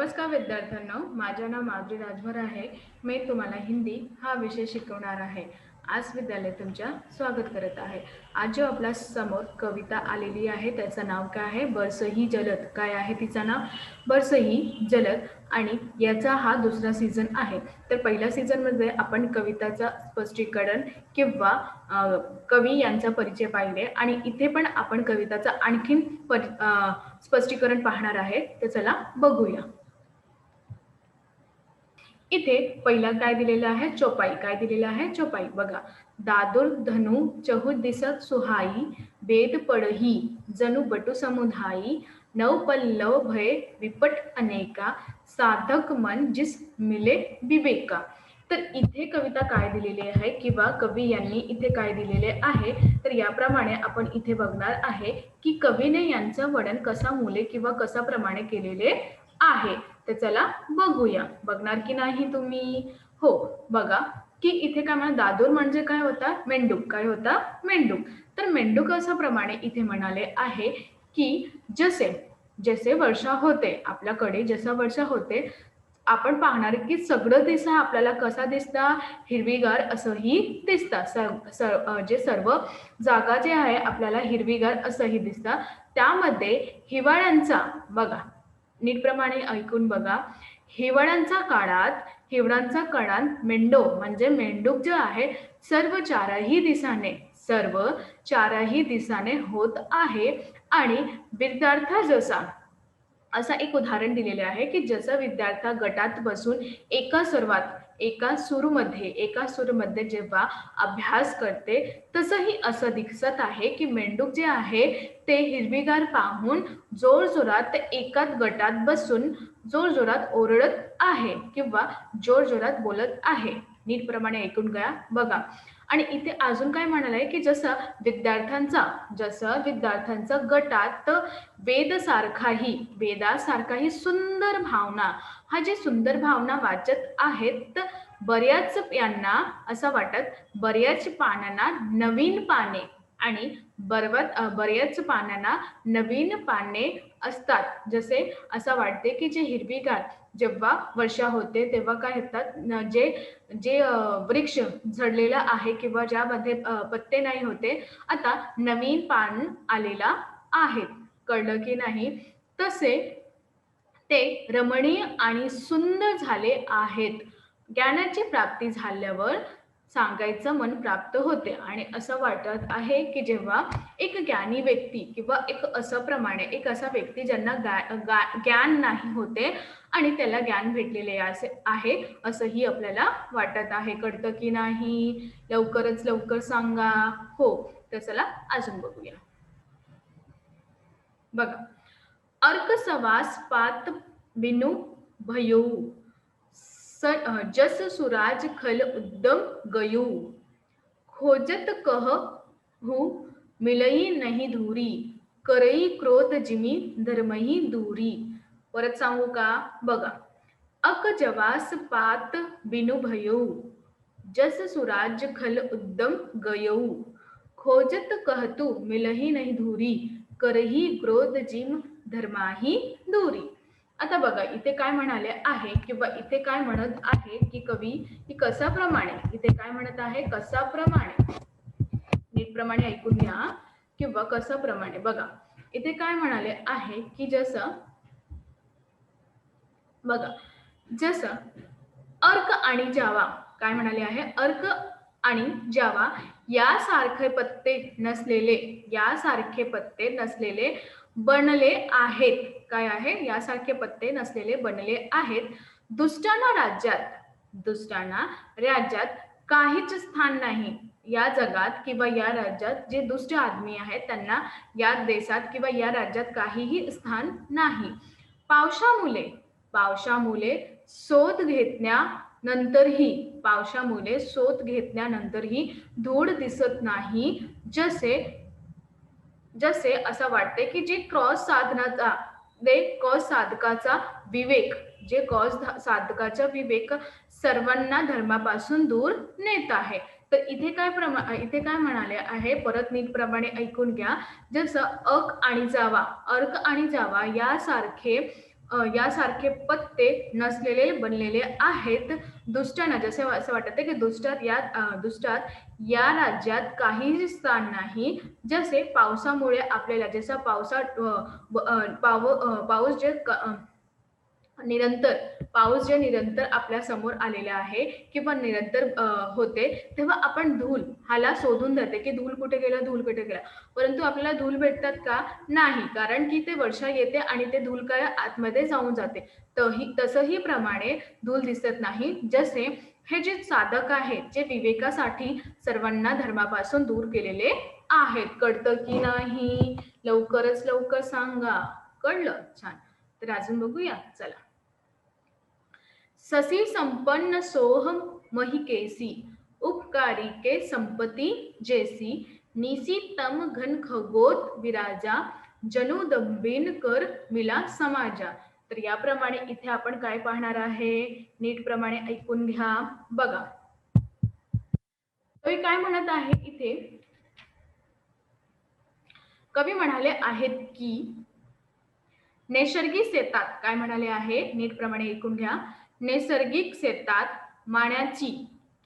नमस्कार विद्यार्थ्यांनो, माझे नाव माधुरी राजभर आहे. मी तुम्हाला हिंदी हा विषय शिकवणार आहे. आज विद्यालय तुमच्या स्वागत करत आहे. आज जो आपल्या समोर कविता आलेली आहे त्याचं नाव काय आहे? बरसही जलद. काय आहे तिचं नाव? बरसही जलद. आणि याचा हा दुसरा सीझन आहे. तर पहिल्या सीझनमध्ये आपण कविताचं स्पष्टीकरण किंवा कवी यांचा परिचय पाहिले आणि इथे पण आपण कविताचं आणखीन स्पष्टीकरण पाहणार आहे. तर चला बघूया. इथे पहिला काय दिलेलं आहे? चौपाई. काय दिलेलं आहे? चौपाई. बघा. दादुर धनु चहु दिसत सुहाई, वेद पडही जणू बटू समुधाई, नव पल्लव भय विपट अनेका, साधक मन जिस मिले विवेका. तर इथे कविता काय दिलेली आहे किंवा कवी यांनी इथे काय दिलेले आहे, तर याप्रमाणे आपण इथे बघणार आहे की कवीने यांचं वर्णन कसा मुले किंवा कसा प्रमाणे केलेले आहे. तर चला बघूया. बघणार की नाही तुम्ही? हो, बघा की इथे काय म्हणा, दादूर म्हणजे काय होता? मेंढूक. काय होता? मेंढूक. तर मेंढूक असं प्रमाणे इथे म्हणाले आहे की जसे जसे वर्षा होते, आपल्याकडे जसं वर्षा होते, आपण पाहणार की सगळं दिसा आपल्याला कसा दिसता? हिरवीगार असंही दिसतं. जे सर्व जागा जे आहे आपल्याला हिरवीगार असंही दिसतं. त्यामध्ये हिवाळ्यांचा बघा, नीटप्रमाणे ऐकून बघा. हिवाळ्यांच्या कणात मेंढो म्हणजे मेंढूक जे आहे सर्व चारही दिसाने होत आहे. आणि विद्यार्थ जसा असं एक उदाहरण दिलेले आहे की जसं विद्यार्थी गटात बसून एका सूरमध्ये जेव्हा अभ्यास करते, तसंही असं दिसत आहे की मेंढूक जे आहे ते हिरवीगार पाहून जोरजोरात एकाच गटात बसून जोरजोरात ओरडत आहे किंवा जोरजोरात बोलत आहे. नीटप्रमाणे ऐकून घ्या. बघा. आणि इथे अजून काय म्हणालंय की जसं विद्यार्थ्यांचा गटात वेदासारखाही सुंदर भावना, हा जे सुंदर भावना वाचत आहेत, बऱ्याच पानांना नवीन पाने आणि बऱ्याच पानांना नवीन पाने असतात. जसे असं वाटते की जे हिरवीगार जेव्हा वर्षा होते तेव्हा काय होतात, जे जे वृक्ष झडलेला आहे किंवा ज्यामध्ये पत्ते नाही होते, आता नवीन पान आलेला आहे. कळलं की नाही? तसे ते रमणीय आणि सुंदर झाले आहेत. ज्ञानाची प्राप्ती झाल्यावर सांगायचं मन प्राप्त होते. आणि असं वाटत आहे की जेव्हा एक ज्ञानी व्यक्ती किंवा एक असा व्यक्ती ज्यांना ज्ञान नाही होते आणि त्याला ज्ञान भेटलेले आहे असंही आपल्याला वाटत आहे. कळतं की नाही? लवकरच लवकर सांगा. हो, तर चला अजून बघूया. बघा. अर्क सवास पात बिनु भयो, जस सुराज खल उद्दम गयो, खोजत कहू मिलई नहीं धुरी, करई क्रोध जिमी धर्मही दूरी. परत सांगू का? बघा. अक जवास पात बिनु भयो, जस सुराज खल उद्दम गयो, खोजत कहतु मिलही नहीं धुरी, करही क्रोध जिम धर्माही दूरी. आता बघा इथे काय म्हणाले आहे किंवा इथे काय म्हणत आहे की कवी की कशाप्रमाणे, इथे काय म्हणत आहे? कशाप्रमाणे, नीटप्रमाणे ऐकून घ्या किंवा कशाप्रमाणे. बघा इथे काय म्हणाले आहे की जसं बघा, जसं अर्क आणि जावा, काय म्हणाले आहे? अर्क आणि जावा यासारखे पत्ते नसलेले बनले आहेत. काय आहे? यासारखे पत्ते नसलेले बनले आहेत. दुष्टांना राज्यात काहीच स्थान नाही. या जगात किंवा या राज्यात जे दुष्ट आदमी आहेत त्यांना या देशात किंवा या राज्यात काहीही स्थान नाही. पावसामुळे शोध घेतल्यानंतरही धूळ दिसत नाही. जसे असं वाटते की जे क्रॉस साधकाचा विवेक सर्वांना धर्मापासून दूर नेत आहे. तर इथे काय म्हणाले आहे? परत नीटप्रमाणे ऐकून घ्या. जसं अर्क आणि जावा यासारखे यासारखे पत्ते नसलेले बनलेले आहेत दुष्टांना. जसे असं वाटते की दुष्टात या राज्यात काहीही स्थान नाही. जसे पावसामुळे आपल्याला जसा पाऊस निरंतर पाऊस जे निरंतर आपल्या समोर आलेला आहे किंवा निरंतर होते, तेव्हा आपण धूल ह्याला शोधून जाते की धूल कुठे गेला, धूल कुठे गेला. परंतु आपल्याला धूल भेटतात का? नाही, कारण की ते वर्षा येते आणि ते धूल काय आतमध्ये जाऊन जाते. तसंही प्रमाणे धूल दिसत नाही. जसे हे जे साधक आहेत, जे विवेकासाठी सर्वांना धर्मापासून दूर केलेले आहेत. कळतं की नाही? लवकरच लवकर सांगा. कळलं? छान. तर अजून बघूया, चला. ससी संपन्न सोहम महिकेसी, उपकारी के संपत्ती जैसी, निसी तम घन खगोत विराजा, जनुदंबीन कर मिला समाजा. तर याप्रमाणे इथे आपण काय पाहणार आहे, नीट प्रमाणे ऐकून घ्या. बघा, कवी काय म्हणत आहे इथे. कवी म्हणाले आहेत की नैसर्गिक शेतात, काय म्हणाले आहे, नीट प्रमाणे ऐकून घ्या. नैसर्गिक शेतात माण्याची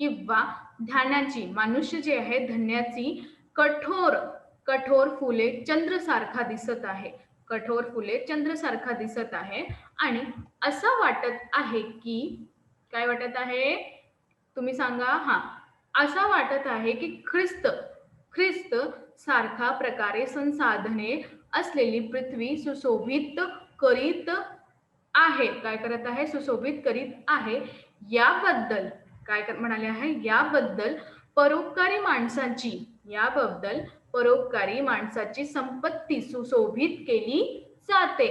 किंवा धान्याची, मनुष्य जे आहे धन्याची कठोर कठोर फुले चंद्रसारखा दिसत आहे. कठोर फुले चंद्रसारखा दिसत आहे. आणि असं वाटत आहे की, काय वाटत आहे तुम्ही सांगा. हा, असं वाटत आहे की ख्रिस्त सारखा प्रकारे संसाधने असलेली पृथ्वी सुशोभित करीत आहे. काय करत आहे? सुशोभित करीत आहे. याबद्दल काय म्हणाले आहे, याबद्दल परोपकारी माणसाची संपत्ती सुशोभित केली जाते.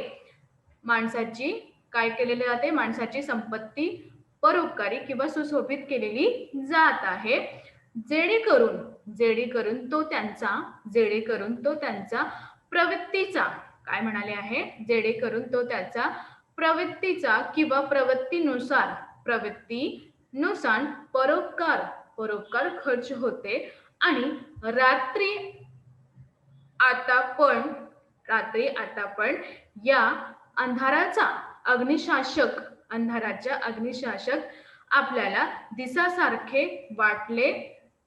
माणसाची काय केलेली जाते? माणसाची संपत्ती परोपकारी किंवा सुशोभित केलेली जात आहे. जेणेकरून तो त्यांचा प्रवृत्तीचा, काय म्हणाले आहे, जेणेकरून तो त्याचा प्रवृत्तीचा किंवा प्रवृत्तीनुसार परोपकार खर्च होते. आणि रात्री आता पण या अंधाराच्या अग्निशासक आपल्याला दिसासारखे वाटले,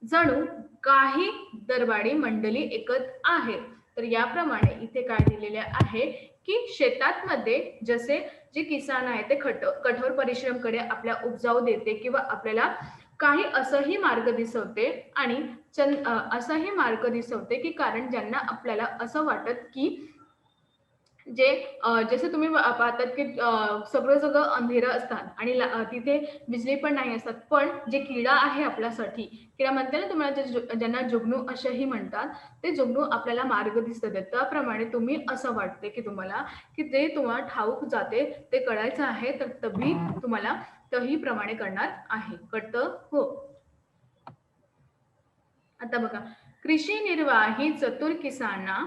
जणू काही दरबारी मंडळी एकत आहेत. तर याप्रमाणे इथे काय दिलेले आहे की शेतात मध्ये जसे जे किसान आहे ते कठोर परिश्रम कडे आपल्या उपजाऊ देते किंवा आपल्याला काही असंही मार्ग दिसवते. आणि असंही मार्ग दिसवते की कारण ज्यांना आपल्याला असं वाटत की जसे तुम्ही पाहतात की सगळं अंधेरं असतात आणि तिथे बिजली पण नाही असतात, पण जे किडा आहे आपल्यासाठी, किडा म्हणते ना तुम्हाला, ज्यांना जुगनू असेही म्हणतात, ते जुगनू आपल्याला मार्ग दिसतात. त्याप्रमाणे तुम्ही असं वाटते की तुम्हाला की ते तुम्हाला ठाऊक जाते, ते कळायचं आहे, तर तभी तुम्हाला तही प्रमाणे करणार आहे. कळतं? हो. आता बघा, कृषी निर्वाही चतुर किसाना,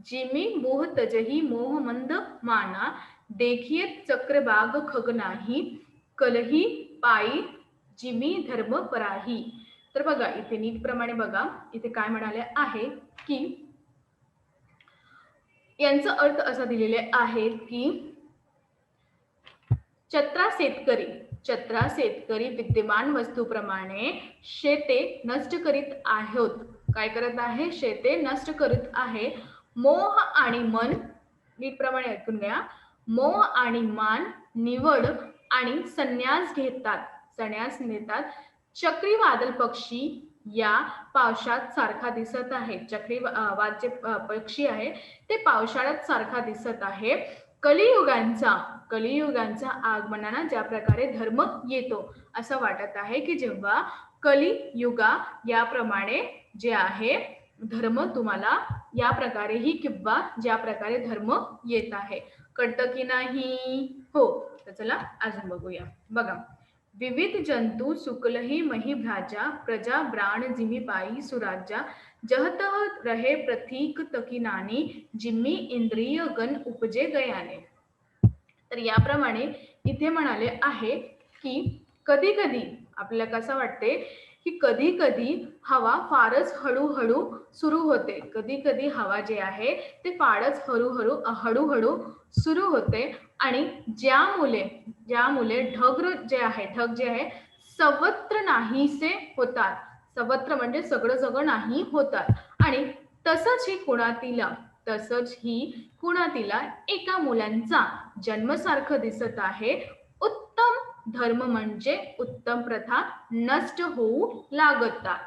जिमी मोह तजही मोह मंद माना, देखिए चक्रबाग खग नाही, कलही पायी जिमी धर्म पराही. तर बघा इथे नीट प्रमाणे बघा, इथे काय म्हणाले आहे की यांचा अर्थ असा दिलेले आहे की चत्रा शेतकरी विद्यमान वस्तूप्रमाणे शेते नष्ट करीत आहेत. काय करत आहे? शेते नष्ट करीत आहे. मोह आणि मन, नीट प्रमाणे ऐकून घ्या, मोह आणि मान निवड आणि संन्यास नेतात. चक्रीवादळ पक्षी या पावसाळ्यात सारखा दिसत आहे. चक्रीवाद जे पक्षी आहे ते पावसाळ्यात सारखा दिसत आहे. कलियुगांचा आगमनाला ज्या प्रकारे धर्म येतो, असं वाटत आहे की जेव्हा कलियुगा याप्रमाणे जे आहे धर्म तुम्हाला या प्रकारेही किंवा ज्या प्रकारे धर्म येत आहे. कळतं की नाही? हो. तर चला अजून बघूया. बघा, विविध जंतू सुकलही मही भ्राजा, प्रजा ब्राण जिमी पायी सुराजा, जहतह रहे प्रतीक तकिनानी, जिम्मी इंद्रिय गण उपजे गयाने. तर याप्रमाणे इथे म्हणाले आहे की कधी कधी आपल्याला कसं वाटते की कधी कधी हवा फारच हळूहळू सुरू होते. कधी कधी हवा जे आहे ते फारच हळूहळू सुरू होते आणि ज्यामुळे ढग जे आहे सर्वत्र नाहीसे होतात. सर्वत्र म्हणजे सगळं नाही होतात. आणि तसंच ही कुणातीला एका मुलांचा जन्मसारखं दिसत आहे. उत्तम धर्म म्हणजे उत्तम प्रथा नष्ट होऊ लागतात.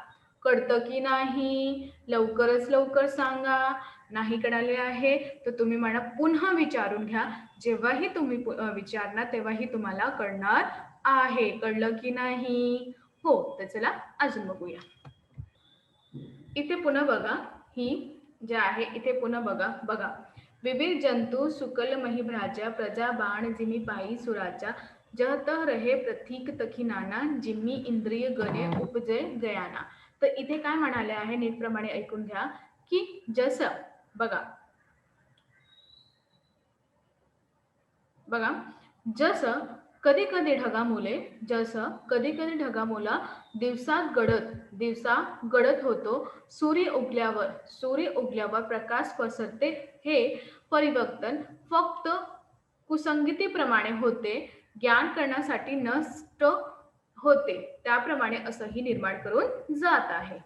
कळतं की नाही? लवकरच लवकर सांगा. नाही कळाले आहे तर तुम्ही मला पुन्हा विचारून घ्या. जेव्हाही तुम्ही विचारणार तेव्हाही तुम्हाला कळणार आहे. कळलं की नाही? हो, तर चला अजून बघूया. इथे पुन्हा बघा, ही जे आहे इथे पुन्हा बघा. विविध जंतू सुकल महिभ्राजा प्रजा बाण जिमी पायी सुराचा जहत रहे प्रतीक तखी नाना जिम्मी इंद्रिय गणे उपजय गयाना. तर इथे काय म्हणाले आहे नीटप्रमाणे ऐकून घ्या की जसं बघा जसं कधी कधी ढगामुला दिवसा गडद होतो. सूर्य उगल्यावर प्रकाश पसरते. हे परिवर्तन फक्त कुसंगतीप्रमाणे होते. ज्ञान करण्यासाठी नष्ट होते. त्याप्रमाणे असंही निर्माण करून जात आहे.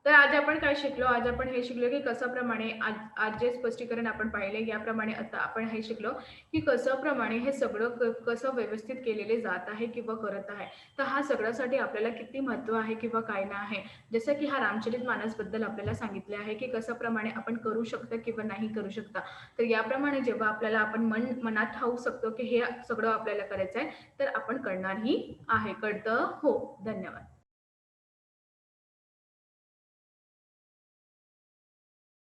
तर आज आपण काय शिकलो? आज आपण हे शिकलो की कशाप्रमाणे आज जे स्पष्टीकरण आपण पाहिले याप्रमाणे आता आपण हे शिकलो की कशाप्रमाणे हे सगळं कसं व्यवस्थित केलेले जात आहे किंवा करत आहे. तर हा सगळ्यासाठी आपल्याला किती महत्त्व आहे किंवा काय नाही आहे. जसं की हा रामचरितमानसबद्दल आपल्याला सांगितले आहे की कशाप्रमाणे आपण करू शकता किंवा नाही करू शकता. तर याप्रमाणे जेव्हा आपल्याला आपण मनात ठाऊक शकतो की हे सगळं आपल्याला करायचं आहे तर आपण करणारही आहे. कळतं? हो. धन्यवाद.